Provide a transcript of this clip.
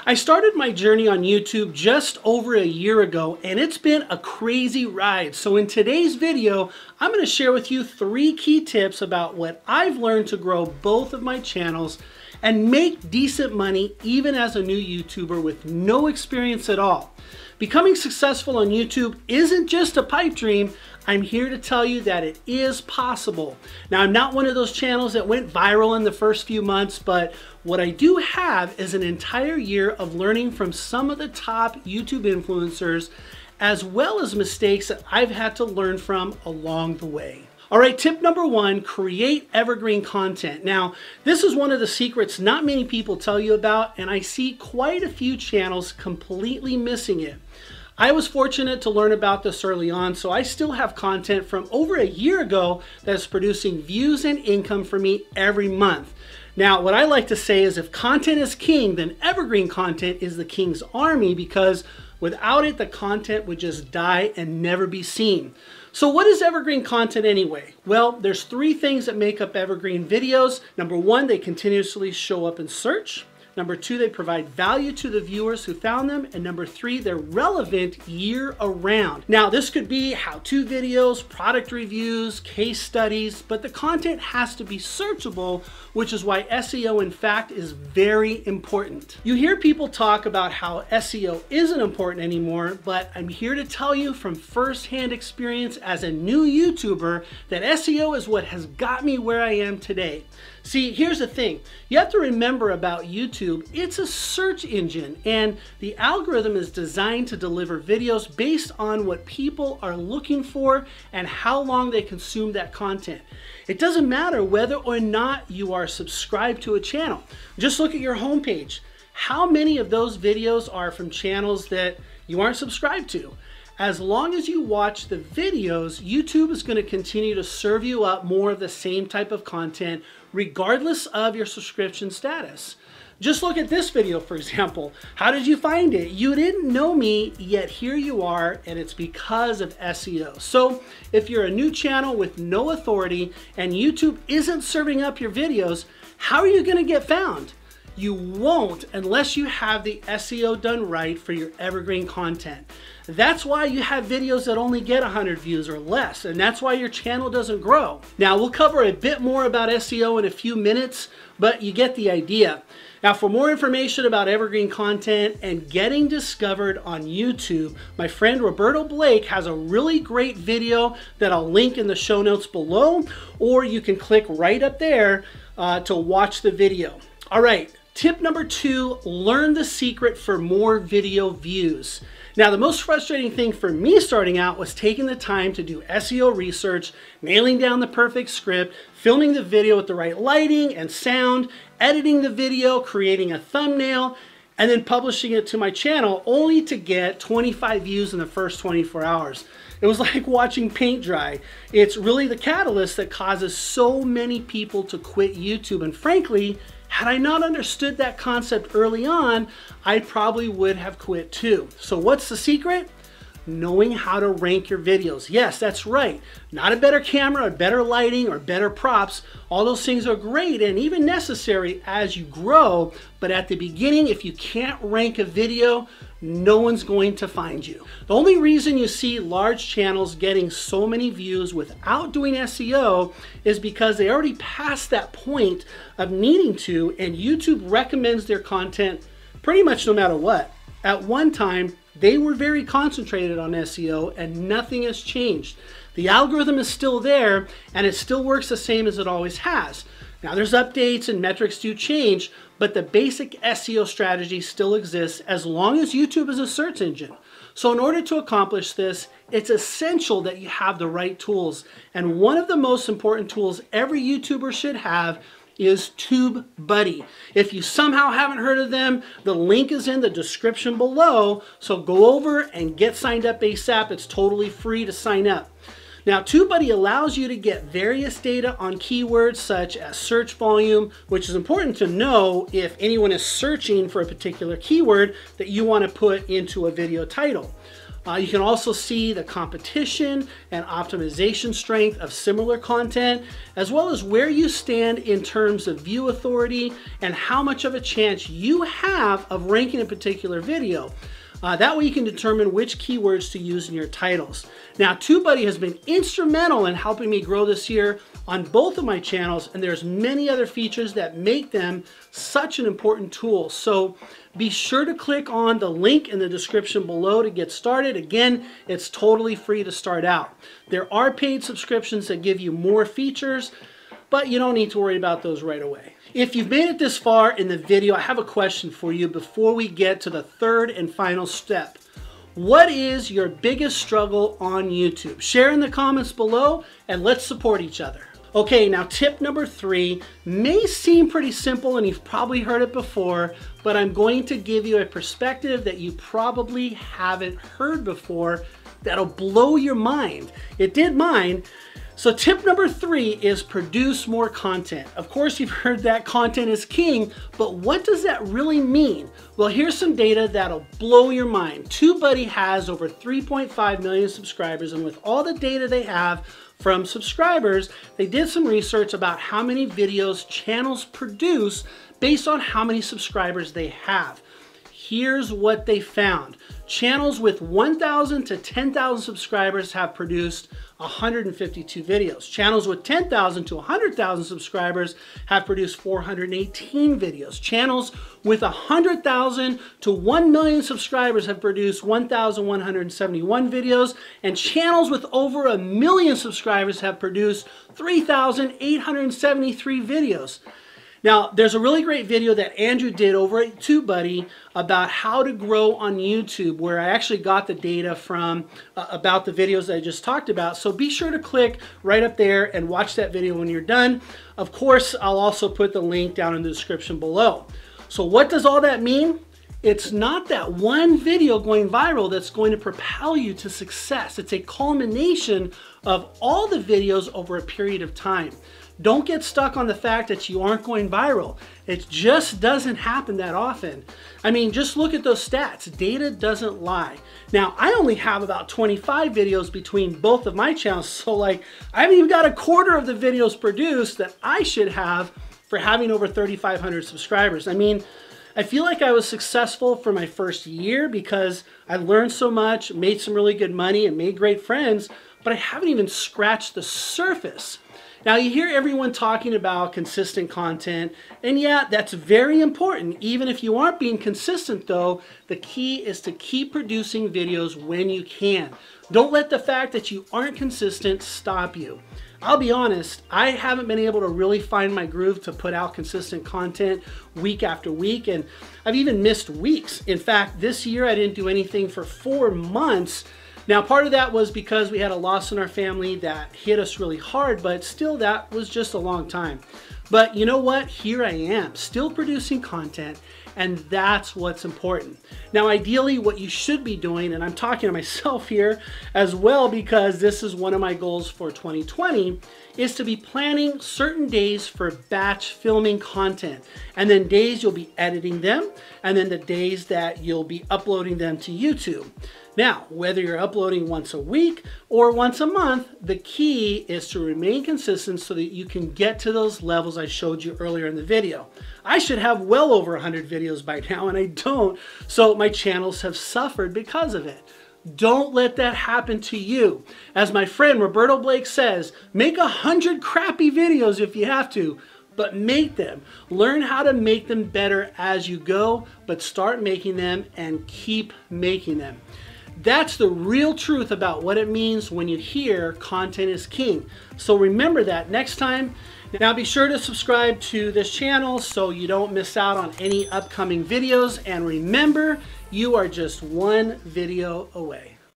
I started my journey on YouTube just over a year ago, and it's been a crazy ride. So in today's video, I'm going to share with you 3 key tips about what I've learned to grow both of my channels and make decent money even as a new YouTuber with no experience at all. Becoming successful on YouTube isn't just a pipe dream. I'm here to tell you that it is possible. Now, I'm not one of those channels that went viral in the first few months, but what I do have is an entire year of learning from some of the top YouTube influencers, as well as mistakes that I've had to learn from along the way. All right, tip number 1, create evergreen content. Now, this is one of the secrets not many people tell you about, and I see quite a few channels completely missing it. I was fortunate to learn about this early on, so I still have content from over a year ago that's producing views and income for me every month. Now, what I like to say is if content is king, then evergreen content is the king's army, because without it, the content would just die and never be seen. So what is evergreen content anyway? Well, there's 3 things that make up evergreen videos. Number 1, they continuously show up in search. Number 2, they provide value to the viewers who found them. And number 3, they're relevant year around. Now, this could be how-to videos, product reviews, case studies, but the content has to be searchable, which is why SEO, in fact, is very important. You hear people talk about how SEO isn't important anymore, but I'm here to tell you from firsthand experience as a new YouTuber that SEO is what has got me where I am today. See, here's the thing. You have to remember about YouTube, it's a search engine, and the algorithm is designed to deliver videos based on what people are looking for and how long they consume that content. It doesn't matter whether or not you are subscribed to a channel. Just look at your homepage. How many of those videos are from channels that you aren't subscribed to? As long as you watch the videos, YouTube is going to continue to serve you up more of the same type of content, regardless of your subscription status. Just look at this video, for example. How did you find it? You didn't know me, yet here you are, and it's because of SEO. So if you're a new channel with no authority and YouTube isn't serving up your videos, how are you going to get found? You won't unless you have the SEO done right for your evergreen content. That's why you have videos that only get 100 views or less, and that's why your channel doesn't grow. Now, we'll cover a bit more about SEO in a few minutes, but you get the idea. Now, for more information about evergreen content and getting discovered on YouTube, my friend Roberto Blake has a really great video that I'll link in the show notes below, or you can click right up there to watch the video. All right. Tip number 2, learn the secret for more video views. Now, the most frustrating thing for me starting out was taking the time to do SEO research, nailing down the perfect script, filming the video with the right lighting and sound, editing the video, creating a thumbnail, and then publishing it to my channel only to get 25 views in the first 24 hours. It was like watching paint dry. It's really the catalyst that causes so many people to quit YouTube, and frankly, had I not understood that concept early on, I probably would have quit too. So what's the secret? Knowing how to rank your videos. Yes, that's right. Not a better camera, or better lighting, or better props. All those things are great and even necessary as you grow. But at the beginning, if you can't rank a video, no one's going to find you. The only reason you see large channels getting so many views without doing SEO is because they already passed that point of needing to, and YouTube recommends their content pretty much no matter what. At one time, they were very concentrated on SEO and nothing has changed. The algorithm is still there and it still works the same as it always has. Now, there's updates and metrics do change, but the basic SEO strategy still exists as long as YouTube is a search engine. So in order to accomplish this, it's essential that you have the right tools. And one of the most important tools every YouTuber should have is TubeBuddy. If you somehow haven't heard of them, the link is in the description below, so go over and get signed up ASAP. It's totally free to sign up. Now, TubeBuddy allows you to get various data on keywords such as search volume, which is important to know if anyone is searching for a particular keyword that you want to put into a video title. You can also see the competition and optimization strength of similar content, as well as where you stand in terms of view authority and how much of a chance you have of ranking a particular video. That way you can determine which keywords to use in your titles. Now, TubeBuddy has been instrumental in helping me grow this year on both of my channels, and there's many other features that make them such an important tool. So be sure to click on the link in the description below to get started. Again, it's totally free to start out. There are paid subscriptions that give you more features, but you don't need to worry about those right away. If you've made it this far in the video, I have a question for you before we get to the third and final step. What is your biggest struggle on YouTube? Share in the comments below and let's support each other. Okay, now tip number 3 may seem pretty simple and you've probably heard it before, but I'm going to give you a perspective that you probably haven't heard before that'll blow your mind. It did mine. So tip number 3 is produce more content. Of course, you've heard that content is king, but what does that really mean? Well, here's some data that'll blow your mind. TubeBuddy has over 3.5 million subscribers, and with all the data they have from subscribers, they did some research about how many videos channels produce based on how many subscribers they have. Here's what they found. Channels with 1,000 to 10,000 subscribers have produced 152 videos. Channels with 10,000 to 100,000 subscribers have produced 418 videos. Channels with 100,000 to 1 million subscribers have produced 1,171 videos. And channels with over 1 million subscribers have produced 3,873 videos. Now, there's a really great video that Andrew did over at TubeBuddy about how to grow on YouTube, where I actually got the data from about the videos that I just talked about. So be sure to click right up there and watch that video when you're done. Of course, I'll also put the link down in the description below. So what does all that mean? It's not that one video going viral that's going to propel you to success. It's a culmination of all the videos over a period of time. Don't get stuck on the fact that you aren't going viral. It just doesn't happen that often. I mean, just look at those stats. Data doesn't lie. Now, I only have about 25 videos between both of my channels, so like, I haven't even got a quarter of the videos produced that I should have for having over 3,500 subscribers. I mean, I feel like I was successful for my first year because I learned so much, made some really good money, and made great friends, but I haven't even scratched the surface. Now, you hear everyone talking about consistent content, and yeah, that's very important. Even if you aren't being consistent though, the key is to keep producing videos when you can. Don't let the fact that you aren't consistent stop you. I'll be honest, I haven't been able to really find my groove to put out consistent content week after week, and I've even missed weeks. In fact, this year I didn't do anything for 4 months. Now, part of that was because we had a loss in our family that hit us really hard, but still that was just a long time. But you know what? Here I am, still producing content, and that's what's important. Now, ideally, what you should be doing, and I'm talking to myself here as well because this is one of my goals for 2020, is to be planning certain days for batch filming content, and then days you'll be editing them, and then the days that you'll be uploading them to YouTube. Now, whether you're uploading once a week or once a month, the key is to remain consistent so that you can get to those levels I showed you earlier in the video. I should have well over 100 videos by now, and I don't, so my channels have suffered because of it. Don't let that happen to you. As my friend Roberto Blake says, make 100 crappy videos if you have to, but make them. Learn how to make them better as you go, but start making them and keep making them. That's the real truth about what it means when you hear content is king. So remember that next time. Now be sure to subscribe to this channel so you don't miss out on any upcoming videos. And remember, you are just one video away.